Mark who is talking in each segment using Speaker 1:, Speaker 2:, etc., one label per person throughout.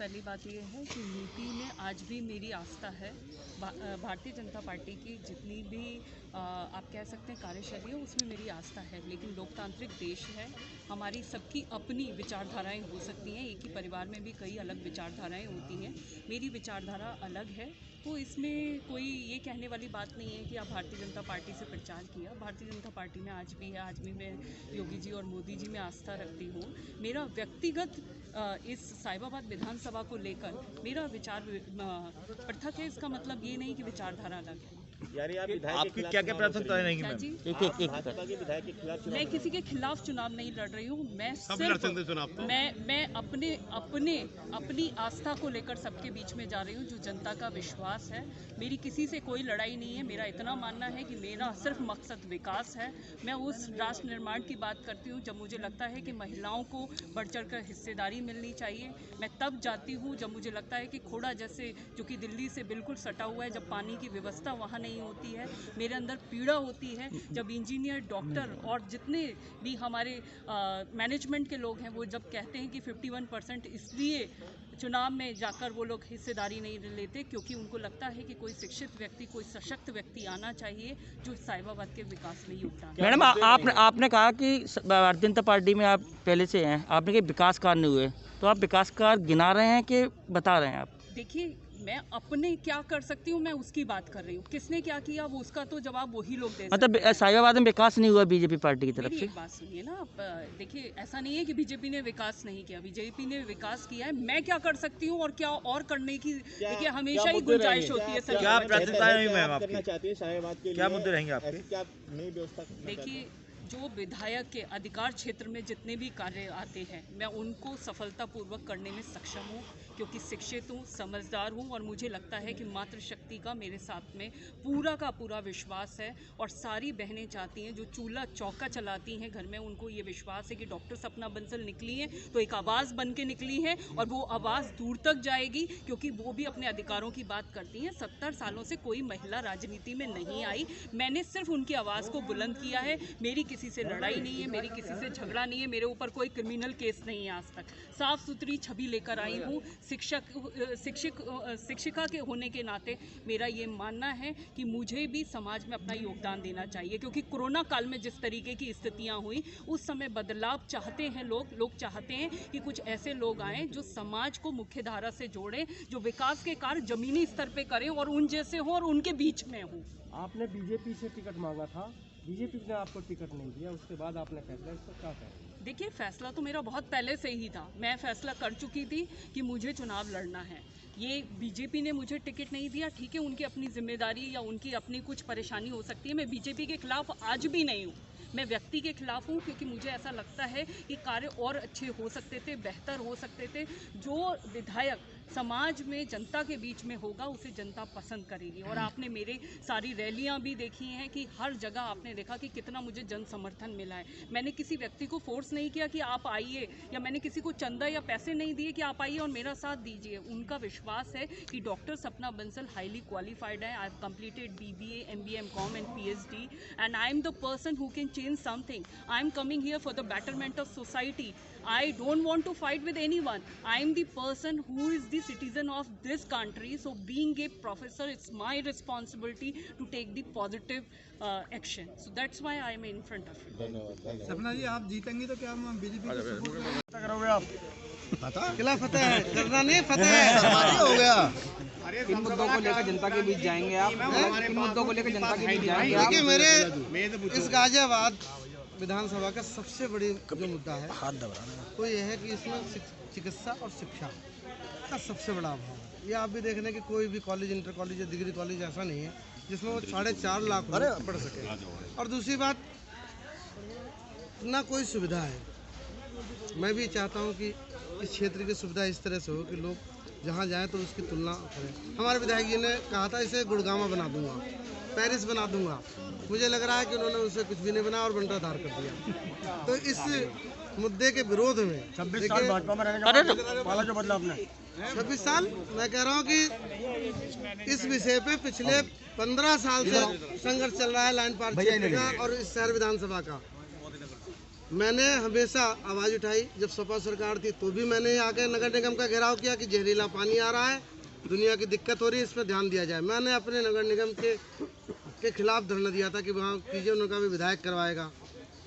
Speaker 1: पहली बात ये है कि नीति में आज भी मेरी आस्था है। भारतीय जनता पार्टी की जितनी भी आप कह सकते हैं कार्यशैली है, उसमें मेरी आस्था है। लेकिन लोकतांत्रिक देश है, हमारी सबकी अपनी विचारधाराएं हो सकती हैं। एक ही परिवार में भी कई अलग विचारधाराएं होती हैं। मेरी विचारधारा अलग है, तो इसमें कोई ये कहने वाली बात नहीं है कि आप भारतीय जनता पार्टी से प्रचार किया। भारतीय जनता पार्टी में आज भी है, आज भी मैं योगी जी और मोदी जी में आस्था रखती हूँ। मेरा व्यक्तिगत इस साहिबाबाद विधानसभा को लेकर मेरा विचार पृथक है। इसका मतलब ये नहीं कि विचारधारा अलग है।
Speaker 2: यानी आप
Speaker 3: आपकी क्या क्या प्राथमिकता रहेंगी मैम?
Speaker 2: भाजपा के विधायक के खिलाफ
Speaker 1: मैं किसी के खिलाफ चुनाव नहीं लड़ रही हूँ। मैं सिर्फ मैं अपनी आस्था को लेकर सबके बीच में जा रही हूँ, जो जनता का विश्वास है। मेरी किसी से कोई लड़ाई नहीं है। मेरा इतना मानना है कि मेरा सिर्फ मकसद विकास है। मैं उस राष्ट्र निर्माण की बात करती हूँ जब मुझे लगता है कि महिलाओं को बढ़ चढ़ कर हिस्सेदारी मिलनी चाहिए। मैं तब जाती हूँ जब मुझे लगता है कि खोड़ा जैसे, जो कि दिल्ली से बिल्कुल सटा हुआ है, जब पानी की व्यवस्था वहाँ नहीं होती है। मेरे अंदर पीड़ा होती है जब इंजीनियर, डॉक्टर और जितने भी हमारे मैनेजमेंट के लोग हैं, वो जब कहते हैं कि 51% इसलिए चुनाव में जाकर वो लोग हिस्सेदारी नहीं लेते क्योंकि उनको लगता है कि कोई शिक्षित व्यक्ति, कोई सशक्त व्यक्ति आना चाहिए जो साहिबाबाद के विकास में योगदान।
Speaker 4: मैडम, आपने कहा कि भारतीय जनता पार्टी में आप पहले से हैं, आपने कहा विकास कार्य नहीं हुए, तो आप विकास कार्य गिना रहे हैं कि बता रहे हैं आप?
Speaker 1: देखिए, मैं अपने क्या कर सकती हूँ मैं उसकी बात कर रही हूँ। किसने क्या किया वो उसका तो जवाब वही लोग दे सकते हैं।
Speaker 4: मतलब साहिबाबाद में विकास नहीं हुआ बीजेपी पार्टी की तरफ से?
Speaker 1: मेरी एक बात सुनिए ना, आप देखिए, ऐसा नहीं है कि बीजेपी ने विकास नहीं किया। बीजेपी ने विकास किया है। मैं क्या कर सकती हूँ और क्या और करने की, देखिए, हमेशा ही गुंजाइश होती है।
Speaker 3: क्या प्राथमिकताएं रहेंगी मैम आपकी?
Speaker 2: क्या
Speaker 3: मुद्दे रहेंगे आपके?
Speaker 2: क्या नई व्यवस्था?
Speaker 1: देखिए, जो विधायक के अधिकार क्षेत्र में जितने भी कार्य आते हैं, मैं उनको सफलतापूर्वक करने में सक्षम हूँ क्योंकि शिक्षित हूँ, समझदार हूँ और मुझे लगता है कि मातृशक्ति का मेरे साथ में पूरा का पूरा विश्वास है। और सारी बहनें चाहती हैं, जो चूल्हा चौका चलाती हैं घर में, उनको ये विश्वास है कि डॉक्टर सपना बंसल निकली हैं तो एक आवाज़ बन के निकली है और वो आवाज़ दूर तक जाएगी क्योंकि वो भी अपने अधिकारों की बात करती हैं। 70 सालों से कोई महिला राजनीति में नहीं आई। मैंने सिर्फ उनकी आवाज़ को बुलंद किया है। मेरी किसी से लड़ाई नहीं है, मेरी किसी से झगड़ा नहीं है, मेरे ऊपर कोई क्रिमिनल केस नहीं है आज तक। साफ सुथरी छवि लेकर आई हूँ। शिक्षिका के होने के नाते मेरा ये मानना है कि मुझे भी समाज में अपना योगदान देना चाहिए क्योंकि कोरोना काल में जिस तरीके की स्थितियाँ हुई, उस समय बदलाव चाहते हैं लोग चाहते हैं कि कुछ ऐसे लोग आएँ जो समाज को मुख्य धारा से जोड़ें, जो विकास के कार्य जमीनी स्तर पे करें और उन जैसे हो और उनके बीच में हो।
Speaker 5: आपने बीजेपी से टिकट मांगा था, बीजेपी ने आपको टिकट नहीं दिया, उसके बाद आपने फैसला, इस पर क्या कहें?
Speaker 1: देखिए, फैसला तो मेरा बहुत पहले से ही था। मैं फैसला कर चुकी थी कि मुझे चुनाव लड़ना है। ये बीजेपी ने मुझे टिकट नहीं दिया, ठीक है, उनकी अपनी जिम्मेदारी या उनकी अपनी कुछ परेशानी हो सकती है। मैं बीजेपी के खिलाफ आज भी नहीं हूँ, मैं व्यक्ति के खिलाफ हूँ क्योंकि मुझे ऐसा लगता है कि कार्य और अच्छे हो सकते थे, बेहतर हो सकते थे। जो विधायक समाज में जनता के बीच में होगा उसे जनता पसंद करेगी। और आपने मेरे सारी रैलियां भी देखी हैं कि हर जगह आपने देखा कि कितना मुझे जन समर्थन मिला है। मैंने किसी व्यक्ति को फोर्स नहीं किया कि आप आइए, या मैंने किसी को चंदा या पैसे नहीं दिए कि आप आइए और मेरा साथ दीजिए। उनका विश्वास है कि डॉक्टर सपना बंसल हाईली क्वालिफाइड है। I have completed BBA, MBA, MCom and PhD and I am the person who can change something. I am coming here for the betterment of society. I don't want to fight with anyone. I am the person who is the citizen of this country. So being a professor, it's my responsibility to take the positive action. So that's why I am in front of you.
Speaker 2: धन्यवाद।
Speaker 5: सपना जी, आप जीतेंगे तो क्या BJP को support
Speaker 3: करोगे आप?
Speaker 5: किला फतेह है, करना नहीं फतेह है, हो गया।
Speaker 6: किन मुद्दों को लेकर जनता के बीच जाएंगे आप? किन मुद्दों को लेकर जनता के बीच जाएंगे आप?
Speaker 5: देखिए, मेरे इस गाजियाबाद विधानसभा का सबसे बड़ी जो मुद्दा है वो ये है कि इसमें चिकित्सा और शिक्षा का सबसे बड़ा अभाव है। ये आप भी देख रहे हैं कि कोई भी कॉलेज, इंटर कॉलेज या डिग्री कॉलेज ऐसा नहीं है जिसमें वो 4.5 लाख लोग पढ़ सके। और दूसरी बात, ना कोई सुविधा है। मैं भी चाहता हूँ कि इस क्षेत्र की सुविधा इस तरह से हो कि लोग जहाँ जाएँ तो उसकी तुलना करें। हमारे विधायक जी ने कहा था इसे गुड़गांव बना दूंगा, पेरिस बना दूंगा। मुझे लग रहा है कि उन्होंने उसे कुछ भी नहीं बनाया और बंटाधार कर दिया। तो इस मुद्दे के विरोध में
Speaker 3: 26 साल भाजपा में रहने के बाद वाला जो बदला आपने
Speaker 5: 26 साल, मैं कह रहा हूँ कि इस विषय पे पिछले 15 साल से संघर्ष चल रहा है लाइन पार क्षेत्र का और इस शहर विधानसभा का। मैंने हमेशा आवाज़ उठाई। जब सपा सरकार थी तो भी मैंने आके नगर निगम का घेराव किया कि जहरीला पानी आ रहा है, दुनिया की दिक्कत हो रही है, इस पर ध्यान दिया जाए। मैंने अपने नगर निगम के खिलाफ धरना दिया था कि वहाँ कीजिए, उनका भी विधायक करवाएगा।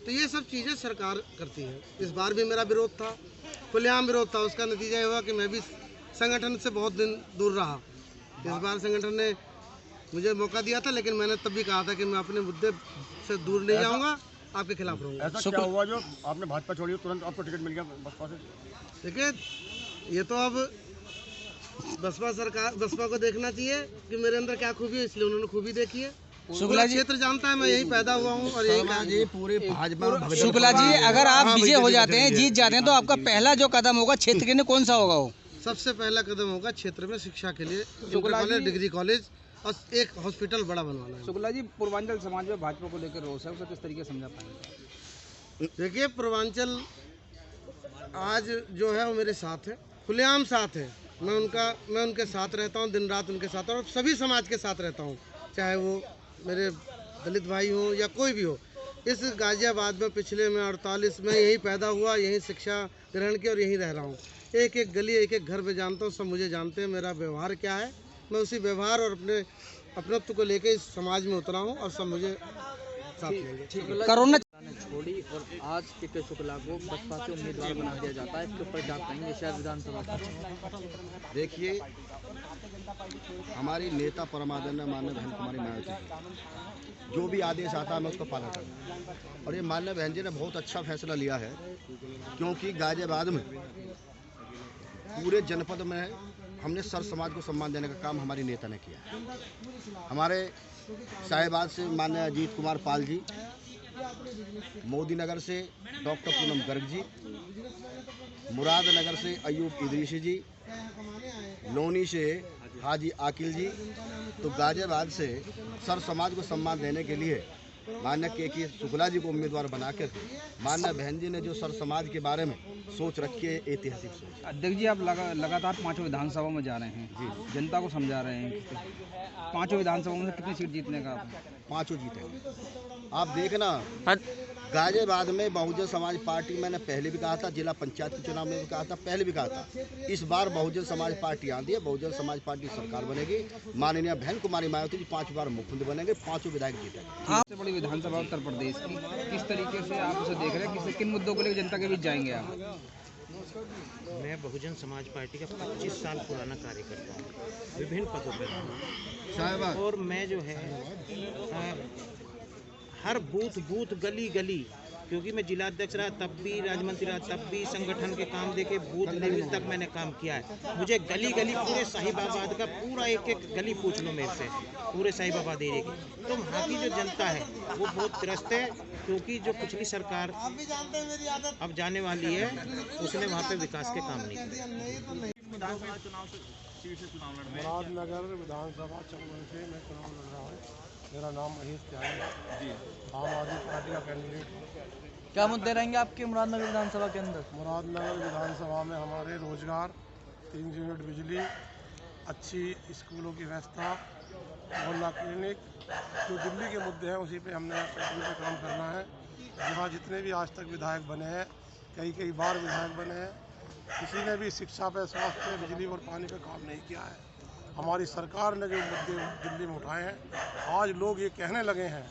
Speaker 5: तो ये सब चीज़ें सरकार करती है। इस बार भी मेरा विरोध था, खुलेआम विरोध था। उसका नतीजा ये हुआ कि मैं भी संगठन से बहुत दिन दूर रहा। इस बार संगठन ने मुझे मौका दिया था, लेकिन मैंने तब भी कहा था कि मैं अपने मुद्दे से दूर नहीं जाऊँगा, आपके खिलाफ रहूँगा।
Speaker 3: ऐसा क्या हुआ जो आपने भाजपा छोड़ी तुरंत आपको टिकट मिल गया बसपा से?
Speaker 5: देखिए, ये तो अब बसपा को देखना चाहिए कि मेरे अंदर क्या खूबी है, इसलिए उन्होंने खूबी देखी है। शुक्ला क्षेत्र जानता है, मैं यहीं पैदा हुआ हूँ और यही
Speaker 3: पूरे भाजपा।
Speaker 6: शुक्ला जी, अगर आप विजय हो जाते हैं, जीत जाते हैं, तो आपका पहला जो कदम होगा क्षेत्र के लिए कौन सा होगा? वो
Speaker 5: सबसे पहला कदम होगा क्षेत्र में शिक्षा के लिए कॉलेज, डिग्री कॉलेज और एक हॉस्पिटल बड़ा बनवाना है।
Speaker 6: शुक्ला जी, पूर्वांचल समाज में भाजपा को लेकर रोष है, उसे किस तरीके से समझा पाएंगे?
Speaker 5: देखिए, पूर्वांचल आज जो है वो मेरे साथ है, खुलेआम साथ है। मैं उनके साथ रहता हूँ, दिन रात उनके साथ, और सभी समाज के साथ रहता हूँ, चाहे वो मेरे दलित भाई हो या कोई भी हो। इस गाजियाबाद में पिछले में 48 में यहीं पैदा हुआ, यहीं शिक्षा ग्रहण की और यहीं रह रहा हूँ। एक एक गली, एक एक घर में जानता हूँ, सब मुझे जानते हैं, मेरा व्यवहार क्या है। मैं उसी व्यवहार और अपने अपनत्व को लेकर इस समाज में उतरा हूँ और सब मुझे साथ लेंगे।
Speaker 6: कोरोना छोड़ी और आज के शुक्ला को बसपा से उम्मीदवार बना दिया जाता है, इसके ऊपर क्या कहेंगे शहर विधानसभा?
Speaker 7: देखिए, हमारी नेता परमादरणीय माननीय बहन कुमारी मायावती जो भी आदेश आता है मैं उसका पालन करता हूँ, और ये माननीय बहन जी ने बहुत अच्छा फैसला लिया है, क्योंकि गाजियाबाद में पूरे जनपद में हमने सर समाज को सम्मान देने का काम हमारी नेता ने किया। हमारे शाहीबाद से माननीय अजीत कुमार पाल जी, मोदी नगर से डॉक्टर पूनम गर्ग जी, मुरादनगर से अयूब इदरीसी जी, लोनी से हाजी आकिल जी। तो गाजियाबाद से सर समाज को सम्मान देने के लिए माननीय के शुक्ला जी को उम्मीदवार बनाकर माननीय बहन जी ने जो सर समाज के बारे में सोच रखी है, ऐतिहासिक सोच।
Speaker 6: अध्यक्ष जी, आप लगातार 5 विधानसभा में जा रहे हैं जी, जनता को समझा रहे हैं, 5 विधानसभा में से कितनी सीट जीतने का?
Speaker 7: 5 जीतेंगे। आप देखना, गाजियाबाद में बहुजन समाज पार्टी, मैंने पहले भी कहा था, जिला पंचायत के चुनाव में भी कहा था, पहले भी कहा था, इस बार बहुजन समाज पार्टी आती है, बहुजन समाज पार्टी सरकार बनेगी। माननीय बहन कुमारी मायावती जी 5 बार मुख्यमंत्री बनेंगे, 5 विधायक जीतेंगे।
Speaker 6: सबसे बड़ी विधानसभा उत्तर प्रदेश की, किस तरीके से आप उसे देख रहे हैं, किन मुद्दों को लेकर जनता के बीच जाएंगे आप?
Speaker 8: मैं बहुजन समाज पार्टी का 25 साल पुराना कार्यकर्ता हूँ, विभिन्न पदों पर, और मैं जो है हर बूथ गली गली, क्योंकि मैं जिलाध्यक्ष रहा तब भी, राज्य मंत्री रहा तब भी, संगठन के काम देके बूथ लेवल तक मैंने काम किया है। मुझे गली गली पूरे साहिबाबाद का पूरा एक एक गली पूछ लो मेरे से, पूरे साहिबाबाद एरिया की। तो वहाँ की जो जनता है वो बहुत त्रस्त है, क्योंकि जो पिछली सरकार अब जाने वाली है उसने वहाँ पे विकास के काम नहीं किए।
Speaker 9: मुरादनगर विधानसभा चंबल से मैं चुनाव लड़ रहा हूँ। मेरा नाम महेश त्यागी जी, आम आदमी पार्टी का कैंडिडेट हूँ।
Speaker 4: क्या मुद्दे रहेंगे आपके मुरादनगर विधानसभा के अंदर?
Speaker 9: मुरादनगर विधानसभा में हमारे रोजगार, 3 यूनिट बिजली, अच्छी स्कूलों की व्यवस्था, मोहल्ला क्लिनिक, जो दिल्ली के मुद्दे हैं उसी पे हमने पे काम करना है। जहाँ जितने भी आज तक विधायक बने हैं, कई बार विधायक बने हैं, किसी ने भी शिक्षा पे, स्वास्थ्य पे, बिजली और पानी पे काम नहीं किया है। हमारी सरकार ने जो मुद्दे दिल्ली में उठाए हैं, आज लोग ये कहने लगे हैं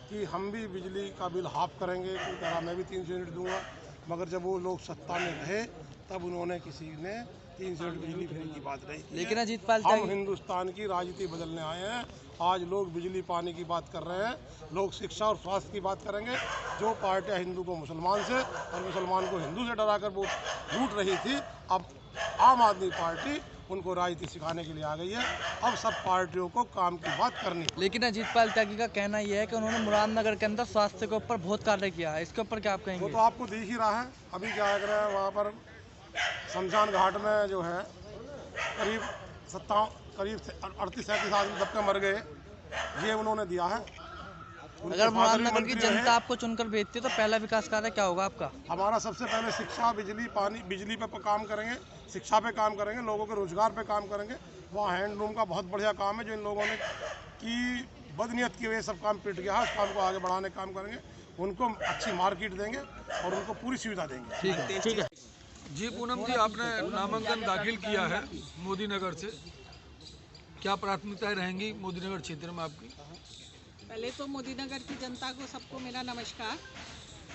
Speaker 9: कि हम भी बिजली का बिल हाफ करेंगे, मैं भी 3 यूनिट दूंगा, मगर जब वो लोग सत्ता में रहे तब उन्होंने किसी ने 3 यूनिट बिजली फ्री की बात नहीं की।
Speaker 4: लेकिन अजीत पाल
Speaker 9: हम हिंदुस्तान की राजनीति बदलने आए हैं। आज लोग बिजली पानी की बात कर रहे हैं, लोग शिक्षा और स्वास्थ्य की बात करेंगे। जो पार्टियां हिंदू को मुसलमान से और मुसलमान को हिंदू से डराकर वो लूट रही थी, अब आम आदमी पार्टी उनको राजनीति सिखाने के लिए आ गई है। अब सब पार्टियों को काम की बात करनी।
Speaker 4: लेकिन अजीत पाल त्यागी का कहना यह है कि उन्होंने मुरादनगर के अंदर स्वास्थ्य के ऊपर बहुत कार्य किया है, इसके ऊपर क्या आप कहेंगे?
Speaker 9: वो तो आपको दिख ही रहा है। अभी क्या कर रहे हैं वहाँ पर शमशान घाट में जो है करीब 38-37 आदमी दबके मर गए, ये उन्होंने दिया है।
Speaker 4: अगर मुरादनगर की जनता आपको चुनकर भेजती है तो पहला विकास कार्य क्या होगा आपका?
Speaker 9: हमारा सबसे पहले शिक्षा, बिजली, पानी, बिजली पे काम करेंगे, शिक्षा पे काम करेंगे, लोगों के रोजगार पे काम करेंगे। वहाँ हैंडलूम का बहुत बढ़िया काम है, जो इन लोगों ने की बदनीयत की वजह सब काम पिट गया है, उस काम को आगे बढ़ाने का काम करेंगे। उनको अच्छी मार्केट देंगे और उनको पूरी सुविधा देंगे।
Speaker 4: ठीक है।
Speaker 10: जी पूनम जी, आपने नामांकन दाखिल किया है मोदी नगर से, क्या प्राथमिकताएं रहेंगी मोदी नगर क्षेत्र में आपकी?
Speaker 11: पहले तो मोदी नगर की जनता को सबको मेरा नमस्कार।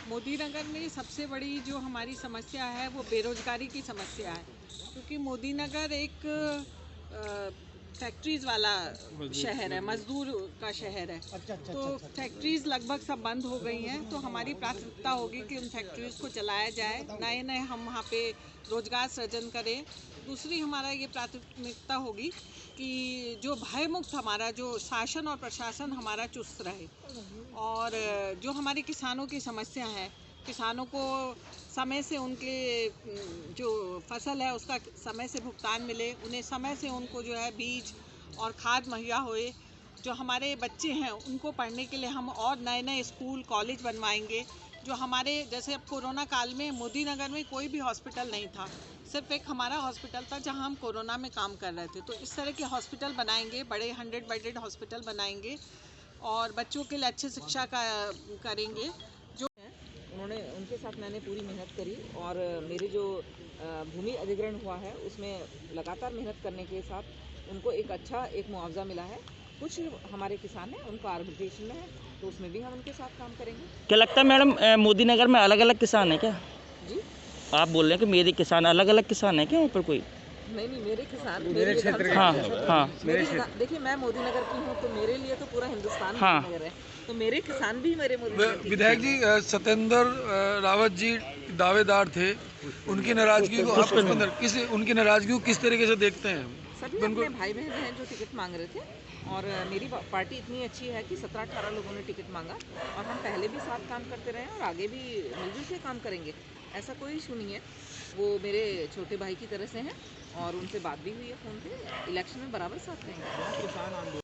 Speaker 11: मोदी नगर में सबसे बड़ी जो हमारी समस्या है वो बेरोजगारी की समस्या है, क्योंकि मोदी नगर एक फैक्ट्रीज़ वाला शहर है, मजदूर का शहर है। तो फैक्ट्रीज़ लगभग सब बंद हो गई हैं, तो हमारी प्राथमिकता होगी कि उन फैक्ट्रीज़ को चलाया जाए, नए नए हम वहाँ पे रोजगार सृजन करें। दूसरी हमारा ये प्राथमिकता होगी कि जो भयमुक्त हमारा जो शासन और प्रशासन हमारा चुस्त रहे, और जो हमारे किसानों की समस्या है, किसानों को समय से उनके जो फसल है उसका समय से भुगतान मिले, उन्हें समय से उनको जो है बीज और खाद मुहैया होए। जो हमारे बच्चे हैं उनको पढ़ने के लिए हम और नए नए स्कूल कॉलेज बनवाएंगे। जो हमारे जैसे अब कोरोना काल में मोदी नगर में कोई भी हॉस्पिटल नहीं था, सिर्फ एक हमारा हॉस्पिटल था जहां हम कोरोना में काम कर रहे थे। तो इस तरह के हॉस्पिटल बनाएंगे, बड़े 100 बेडेड हॉस्पिटल बनाएंगे और बच्चों के लिए अच्छी शिक्षा का करेंगे। जो
Speaker 12: उन्होंने उनके साथ मैंने पूरी मेहनत करी और मेरे जो भूमि अधिग्रहण हुआ है उसमें लगातार मेहनत करने के साथ उनको एक मुआवजा मिला है। कुछ हमारे किसान हैं उनका आर्बिट्रेशन में है, तो उसमें भी हम उनके साथ काम करेंगे।
Speaker 4: क्या लगता है मैडम, मोदी नगर में अलग अलग किसान हैं क्या?
Speaker 12: जी,
Speaker 4: आप बोल रहे हैं कि मेरे किसान अलग अलग किसान हैं क्या वहाँ पर कोई?
Speaker 12: नहीं, मेरे किसान
Speaker 10: मेरे क्षेत्र के।
Speaker 4: हाँ।
Speaker 12: देखिए, मैं मोदी नगर की हूँ, तो मेरे लिए तो पूरा हिंदुस्तान
Speaker 4: हाँ।
Speaker 12: मोदी नगर है, तो मेरे किसान भी मेरे मोदी नगर के।
Speaker 10: विधायक जी, सत्येंद्र रावत जी दावेदार थे, उनकी नाराजगी को उनकी नाराजगी को किस तरीके से देखते हैं?
Speaker 12: सभी अपने भाई बहन हैं जो टिकट मांग रहे थे, और मेरी पार्टी इतनी अच्छी है कि 17-18 लोगों ने टिकट मांगा, और हम पहले भी साथ काम करते रहे और आगे भी मिलजुल के काम करेंगे। ऐसा कोई इशू नहीं है, वो मेरे छोटे भाई की तरह से हैं और उनसे बात भी हुई है फ़ोन पे। इलेक्शन में बराबर साथ रहेंगे।